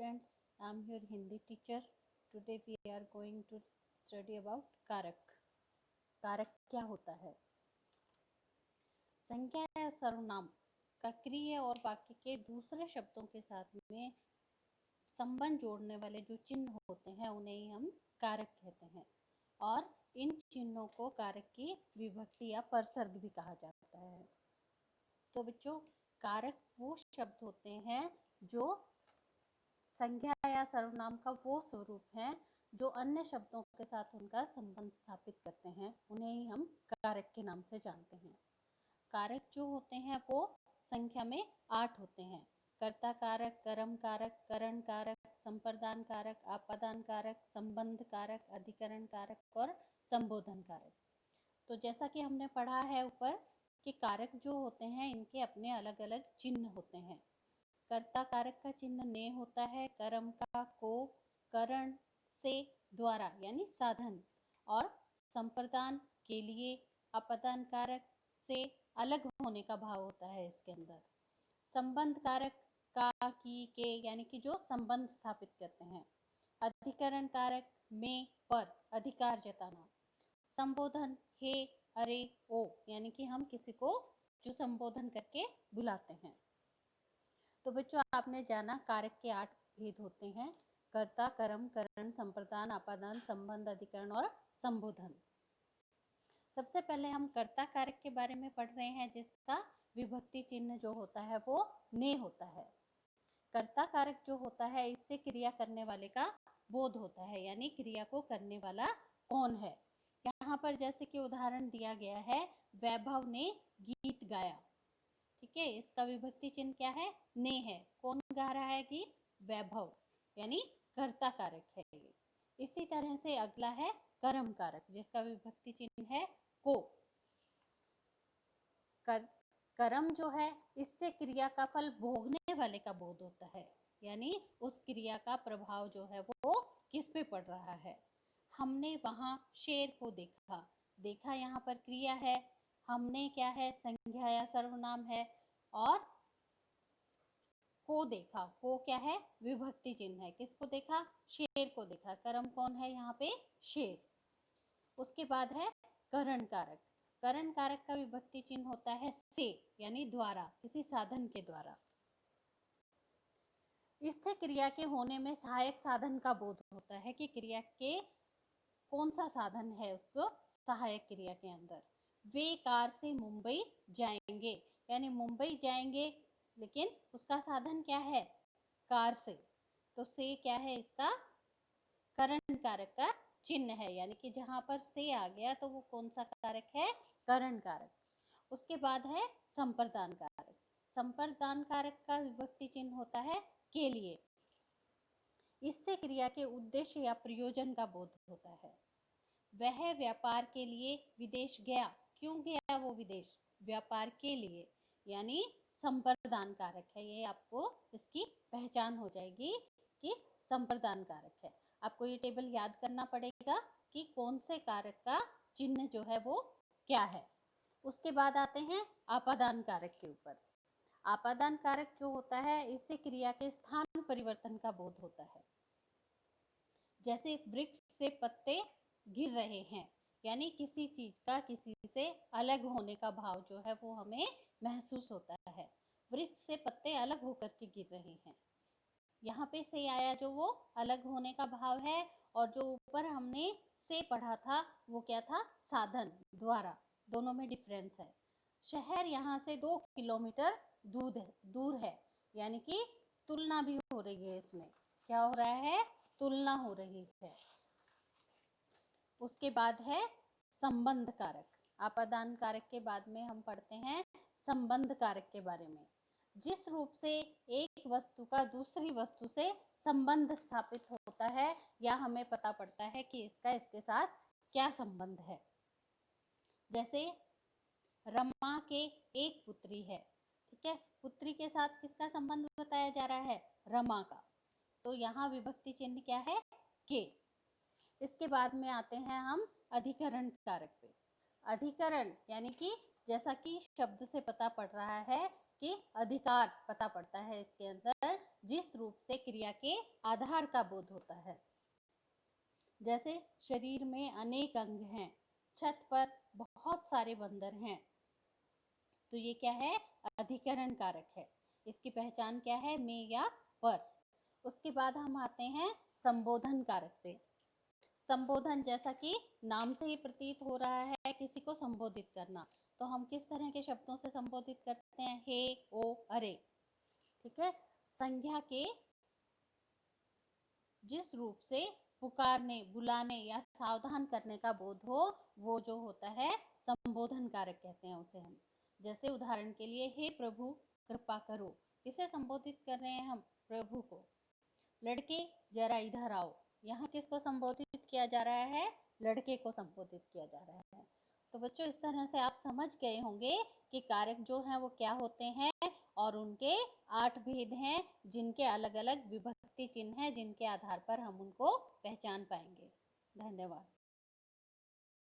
friends, I'm your Hindi teacher. Today we are going to study about कारक. कारक क्या होता है? संज्ञा या सर्वनाम का क्रिया और वाक्य के दूसरे शब्दों के साथ में संबंध जोड़ने वाले जो चिन्ह होते हैं उन्हें ही हम कारक कहते हैं और इन चिन्हों को कारक की विभक्ति या परसर्ग भी कहा जाता है। तो बच्चों, कारक वो शब्द होते हैं जो संज्ञा या सर्वनाम का वो स्वरूप है जो अन्य शब्दों के साथ उनका संबंध स्थापित करते हैं, उन्हें ही हम कारक के नाम से जानते हैं। कारक जो होते हैं वो संख्या में 8 होते हैं। कर्ता कारक, कर्म कारक, करण कारक, संप्रदान कारक, आपादान कारक, संबंध कारक, अधिकरण कारक और संबोधन कारक। तो जैसा कि हमने पढ़ा है ऊपर कि कारक जो होते हैं इनके अपने अलग अलग चिन्ह होते हैं। कर्ता कारक का चिन्ह ने होता है, कर्म का को, करण से, द्वारा यानी साधन, और संप्रदान के लिए, आपादान कारक से अलग होने का भाव होता है इसके अंदर। संबंध कारक का, की, के यानी कि जो संबंध स्थापित करते हैं। अधिकरण कारक में, पर अधिकार जताना। संबोधन हे, अरे, ओ यानी कि हम किसी को जो संबोधन करके बुलाते हैं। तो बच्चों, आपने जाना कारक के 8 भेद होते हैं: कर्ता, कर्म, करण, संप्रदान, आपादान, संबंध, अधिकरण और संबोधन। सबसे पहले हम कर्ता कारक के बारे में पढ़ रहे हैं जिसका विभक्ति चिन्ह जो होता है वो ने होता है। कर्ता कारक जो होता है इससे क्रिया करने वाले का बोध होता है, यानी क्रिया को करने वाला कौन है। यहाँ पर जैसे कि उदाहरण दिया गया है, वैभव ने गीत गाया। ठीक है, इसका विभक्ति चिन्ह क्या है? ने है। कौन गा रहा है गीत? वैभव, यानी कर्ता कारक है ये। इसी तरह से अगला है कर्म कारक जिसका विभक्ति चिन्ह है को। कर्म जो है इससे क्रिया का फल भोगने वाले का बोध होता है, यानी उस क्रिया का प्रभाव जो है वो किस पे पड़ रहा है। हमने वहां शेर को देखा। देखा यहाँ पर क्रिया है, हमने क्या है? संज्ञा या सर्वनाम है, और को देखा, को क्या है? विभक्ति चिन्ह है। किसको देखा? शेर को देखा। कर्म कौन है यहाँ पे? शेर। उसके बाद है करण कारक। करण कारक का विभक्ति चिन्ह होता है से, यानी द्वारा, किसी साधन के द्वारा। इससे क्रिया के होने में सहायक साधन का बोध होता है कि क्रिया के कौन सा साधन है उसको सहायक क्रिया के अंदर। वे कार से मुंबई जाएंगे, यानी मुंबई जाएंगे, लेकिन उसका साधन क्या है? कार से। तो से क्या है? इसका करण कारक का चिन्ह है, यानी कि जहां पर से आ गया तो वो कौन सा कारक है? करण कारक। उसके बाद है संप्रदान कारक। संप्रदान कारक का विभक्ति चिन्ह होता है के लिए। इससे क्रिया के उद्देश्य या प्रयोजन का बोध होता है। वह व्यापार के लिए विदेश गया। क्यों गया वो विदेश? व्यापार के लिए, यानी संप्रदान कारक है ये। आपको इसकी पहचान हो जाएगी कि संप्रदान कारक है। आपको ये टेबल याद करना पड़ेगा कि कौन से कारक का चिन्ह जो है वो क्या है। उसके बाद आते हैं आपादान कारक के ऊपर। आपादान कारक जो होता है इससे क्रिया के स्थान परिवर्तन का बोध होता है। जैसे वृक्ष से पत्ते गिर रहे हैं, यानी किसी चीज का किसी से अलग होने का भाव जो है वो हमें महसूस होता है। वृक्ष से पत्ते अलग होकर के गिर रहे हैं। यहाँ पे से आया जो वो अलग होने का भाव है, और जो ऊपर हमने से पढ़ा था वो क्या था? साधन, द्वारा। दोनों में डिफरेंस है। शहर यहाँ से 2 किलोमीटर दूर है, यानी कि तुलना भी हो रही है। इसमें क्या हो रहा है? तुलना हो रही है। उसके बाद है संबंध कारक। आपादान कारक के बाद में हम पढ़ते हैं संबंध कारक के बारे में। जिस रूप से एक वस्तु का दूसरी वस्तु से संबंध स्थापित होता है या हमें पता पड़ता है कि इसका इसके साथ क्या संबंध है। जैसे रमा के एक पुत्री है। ठीक है, पुत्री के साथ किसका संबंध बताया जा रहा है? रमा का। तो यहाँ विभक्ति चिन्ह क्या है? के। इसके बाद में आते हैं हम अधिकरण कारक पे। अधिकरण यानी कि जैसा कि शब्द से पता पड़ रहा है कि अधिकार पता पड़ता है इसके अंदर, जिस रूप से क्रिया के आधार का बोध होता है। जैसे शरीर में अनेक अंग हैं, छत पर बहुत सारे बंदर हैं, तो ये क्या है? अधिकरण कारक है। इसकी पहचान क्या है? में या पर। उसके बाद हम आते हैं संबोधन कारक पे। संबोधन, जैसा कि नाम से ही प्रतीत हो रहा है, किसी को संबोधित करना, तो हम किस तरह के शब्दों से संबोधित करते हैं? हे, ओ, अरे। ठीक है। संज्ञा के जिस रूप से पुकारने, बुलाने या सावधान करने का बोध हो, वो जो होता है संबोधन कारक कहते हैं उसे हम। जैसे उदाहरण के लिए, हे प्रभु कृपा करो, किसे संबोधित कर रहे हैं हम? प्रभु को। लड़के जरा इधर आओ, यहाँ किसको संबोधित किया जा रहा है? लड़के को संबोधित किया जा रहा है। तो बच्चों, इस तरह से आप समझ गए होंगे कि कारक जो हैं वो क्या होते हैं और उनके 8 भेद हैं, जिनके अलग अलग विभक्ति चिन्ह हैं, जिनके आधार पर हम उनको पहचान पाएंगे। धन्यवाद।